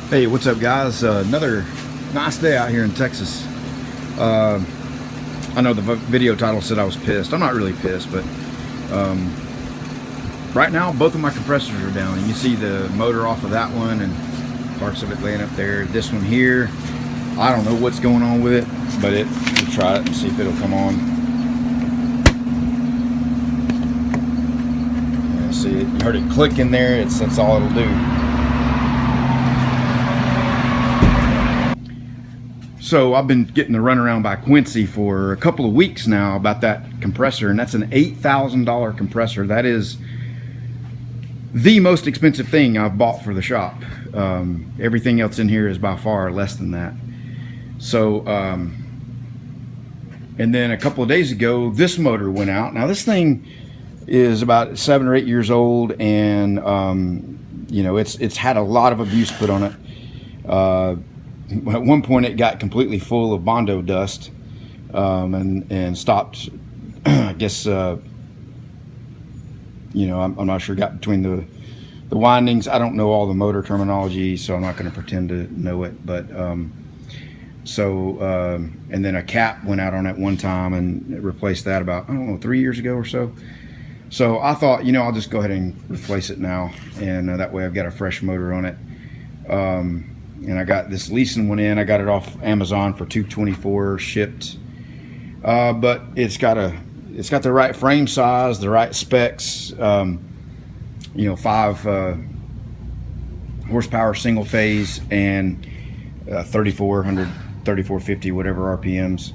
Hey, what's up, guys? Another nice day out here in Texas. I know the video title said I was pissed. I'm not really pissed, but right now both of my compressors are down, and you see the motor off of that one and parts of it laying up there. This one here, I don't know what's going on with it, but we'll try it and see if it'll come on. Yeah, see, you heard it click in there. That's all it'll do. So I've been getting the runaround by Quincy for a couple of weeks now about that compressor, and that's an $8,000 compressor. That is the most expensive thing I've bought for the shop. Everything else in here is by far less than that. So, and then a couple of days ago, this motor went out. Now this thing is about 7 or 8 years old, and you know, it's had a lot of abuse put on it. At one point it got completely full of Bondo dust, and stopped. I guess you know, I'm not sure, got between the windings. I don't know all the motor terminology, so I'm not going to pretend to know it, but and then a cap went out on it one time and replaced that about, I don't know, 3 years ago or so. So I thought, you know, I'll just go ahead and replace it now, and that way I've got a fresh motor on it. And I got this leasing one in. I got it off Amazon for $224 shipped. But it's got the right frame size, the right specs. You know, 5 horsepower single phase and 3,400, 3,450, whatever RPMs.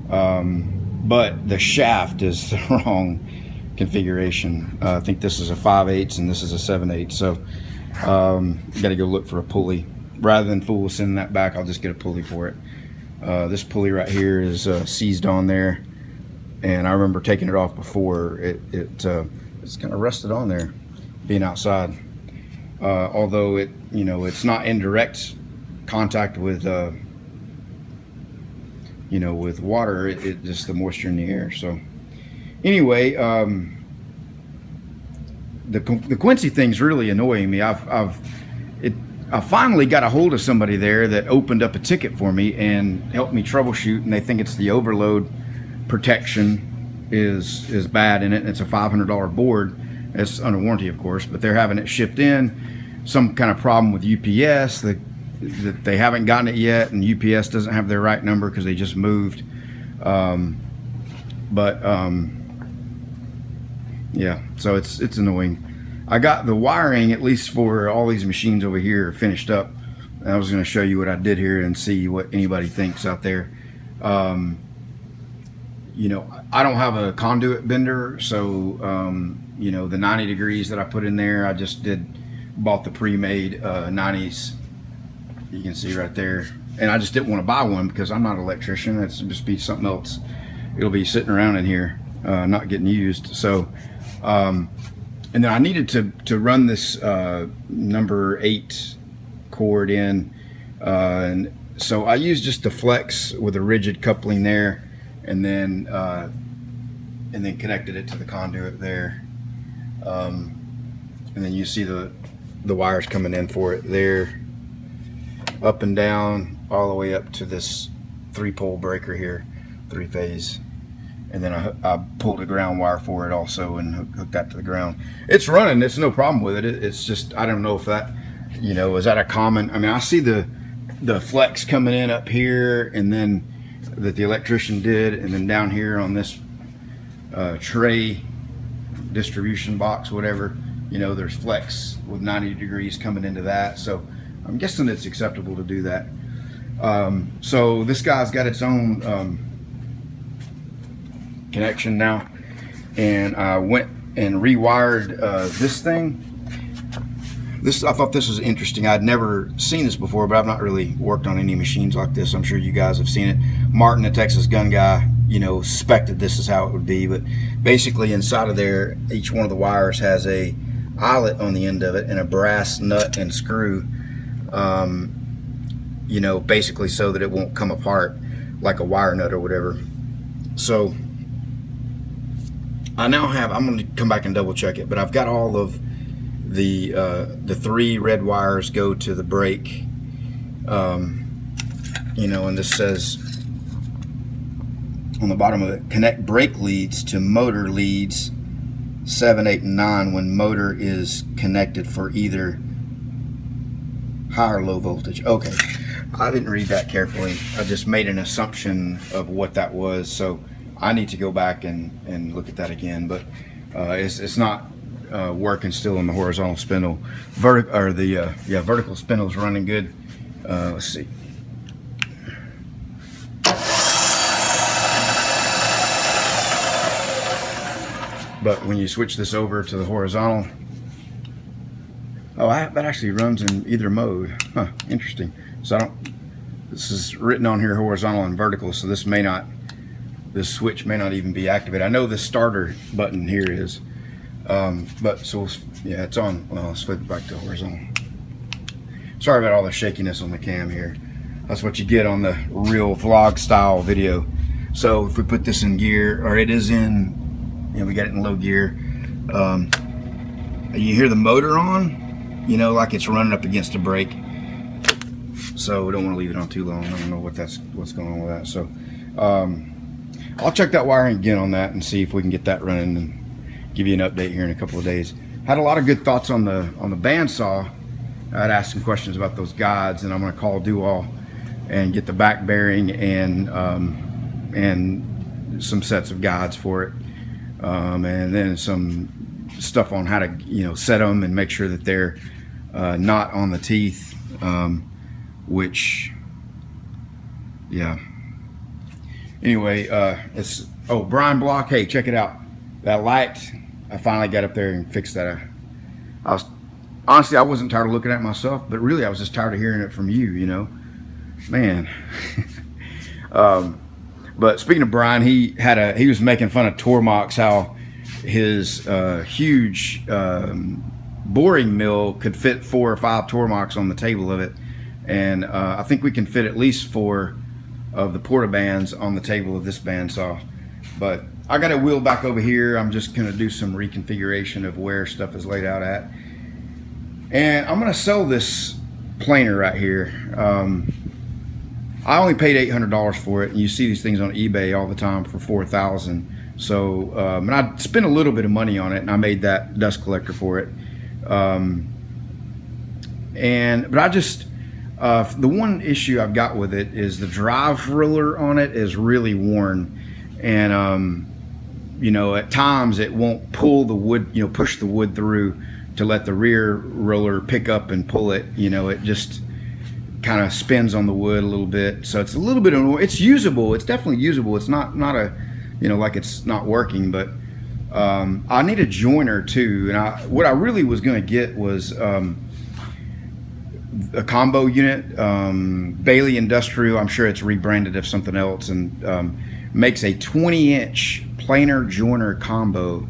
But the shaft is the wrong configuration. I think this is a 5/8 and this is a 7/8. So got to go look for a pulley. Rather than fool with sending that back, I'll just get a pulley for it. This pulley right here is seized on there, and I remember taking it off before. It's kind of rusted on there, being outside. Although you know, it's not in direct contact with you know, with water. It just the moisture in the air. So anyway, the Quincy thing's really annoying me. I finally got a hold of somebody there that opened up a ticket for me and helped me troubleshoot, and they think it's the overload protection is bad in it, and it's a $500 board. It's under warranty, of course, but they're having it shipped in. Some kind of problem with UPS that they haven't gotten it yet, and UPS doesn't have their right number because they just moved. Yeah, so it's annoying. I got the wiring, at least for all these machines over here, finished up. I was going to show you what I did here and see what anybody thinks out there. You know, I don't have a conduit bender, so you know, the 90 degrees that I put in there, I just bought the pre-made 90s. You can see right there, and I just didn't want to buy one because I'm not an electrician. That's just be something else. It'll be sitting around in here, not getting used. So. And then I needed to run this number 8 cord in, and so I used just the flex with a rigid coupling there, and then connected it to the conduit there, and then you see the wires coming in for it there, up and down all the way up to this 3-pole breaker here, 3-phase. And then I pulled a ground wire for it also and hooked that to the ground. It's running. It's no problem with it. It's just, I don't know if that, you know, is that a common, I mean, I see the flex coming in up here, and then that the electrician did, and then down here on this tray distribution box, whatever, you know, there's flex with 90 degrees coming into that. So I'm guessing it's acceptable to do that. So this guy's got its own connection now, and I went and rewired this thing. I thought this was interesting. I'd never seen this before, but I've not really worked on any machines like this. I'm sure you guys have seen it. Martin, the Texas gun guy, you know, suspected this is how it would be, but basically inside of there, each one of the wires has a eyelet on the end of it and a brass nut and screw, you know, basically so that it won't come apart like a wire nut or whatever. So I now have, I'm going to come back and double check it, but I've got all of the 3 red wires go to the brake, You know, and this says on the bottom of it, connect brake leads to motor leads 7, 8, and 9 when motor is connected for either high or low voltage. Okay, I didn't read that carefully. I just made an assumption of what that was, so I need to go back and look at that again. But it's not working still on the horizontal spindle. Vertical spindle is running good. Let's see. But when you switch this over to the horizontal, oh, that actually runs in either mode. Huh, interesting. So this is written on here horizontal and vertical, so this switch may not even be activated. I know the starter button here is, but so yeah, it's on. Well, let's flip it back to horizontal. Sorry about all the shakiness on the cam here. That's what you get on the real vlog style video. So if we put this in gear, or it is in, you know, we got it in low gear. You hear the motor on, you know, like it's running up against a brake. So we don't want to leave it on too long. I don't know what's going on with that. So I'll check that wiring again on that and see if we can get that running and give you an update here in a couple of days. Had a lot of good thoughts on the bandsaw. I'd asked some questions about those guides, and I'm going to call Dual and get the back bearing and some sets of guides for it. And then some stuff on how to, you know, set them and make sure that they're not on the teeth, which, yeah. Anyway, it's, oh, Brian Block, hey, check it out. That light, I finally got up there and fixed that. Honestly, I wasn't tired of looking at it myself, but really I was just tired of hearing it from you, you know. Man. But speaking of Brian, he was making fun of Tormach's, how his huge boring mill could fit 4 or 5 Tormachs on the table of it, and I think we can fit at least 4 of the portabands on the table of this bandsaw. But I got it wheeled back over here. I'm just going to do some reconfiguration of where stuff is laid out at, and I'm going to sell this planer right here. I only paid $800 for it, and you see these things on eBay all the time for $4,000. So, and I spent a little bit of money on it, and I made that dust collector for it. But I just, the one issue I've got with it is the drive roller on it is really worn, and you know, at times it won't pull the wood, you know, push the wood through to let the rear roller pick up and pull it. You know, it just kind of spins on the wood a little bit, so it's a little bit annoying. It's usable, it's definitely usable. It's not a, you know, like it's not working, but I need a joiner too. And what I really was going to get was a combo unit. Bailey Industrial, I'm sure it's rebranded as something else, and makes a 20-inch planer joiner combo.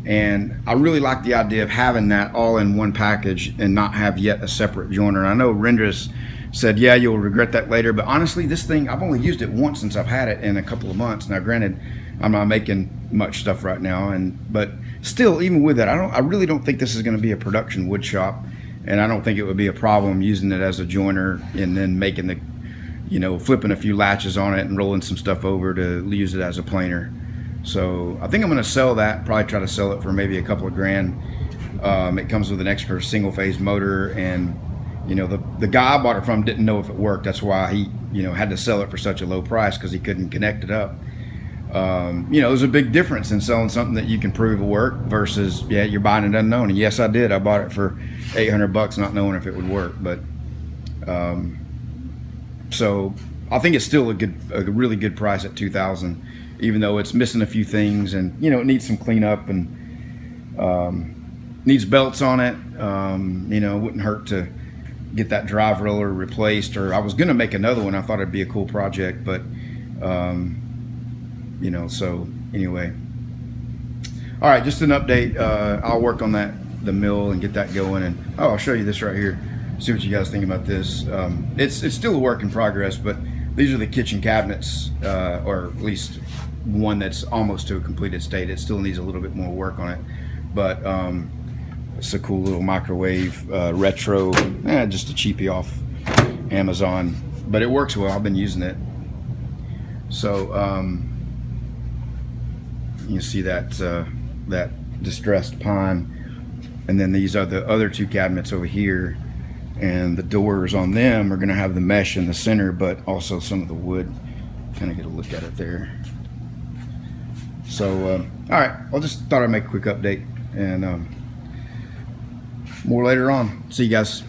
And I really like the idea of having that all in one package and not have yet a separate joiner. And I know Rendress said, yeah, you'll regret that later. But honestly, this thing, I've only used it once since I've had it in a couple of months. Now, granted, I'm not making much stuff right now, but still, even with that, I really don't think this is going to be a production wood shop. And I don't think it would be a problem using it as a joiner and then making the, you know, flipping a few latches on it and rolling some stuff over to use it as a planer. So I think I'm going to sell that, probably try to sell it for maybe a couple of grand. It comes with an extra single phase motor, and you know, the guy I bought it from didn't know if it worked. That's why he, you know, had to sell it for such a low price, because he couldn't connect it up. You know, there's a big difference in selling something that you can prove will work versus, yeah, you're buying it unknown. And yes, I did. I bought it for $800 not knowing if it would work. But so I think it's still a really good price at $2,000. Even though it's missing a few things, and you know, it needs some cleanup and needs belts on it. You know, it wouldn't hurt to get that drive roller replaced, or I was gonna make another one. I thought it'd be a cool project, but you know, so anyway. All right, just an update. I'll work on the mill and get that going, and I'll show you this right here. See what you guys think about this. It's still a work in progress, but these are the kitchen cabinets, or at least one that's almost to a completed state. It still needs a little bit more work on it, but it's a cool little microwave, retro, just a cheapie off Amazon, but it works well. I've been using it. So you see that that distressed pine, and then these are the other two cabinets over here, and the doors on them are going to have the mesh in the center, but also some of the wood. Kind of get a look at it there. So all right, I just thought I'd make a quick update, and more later on. See you guys.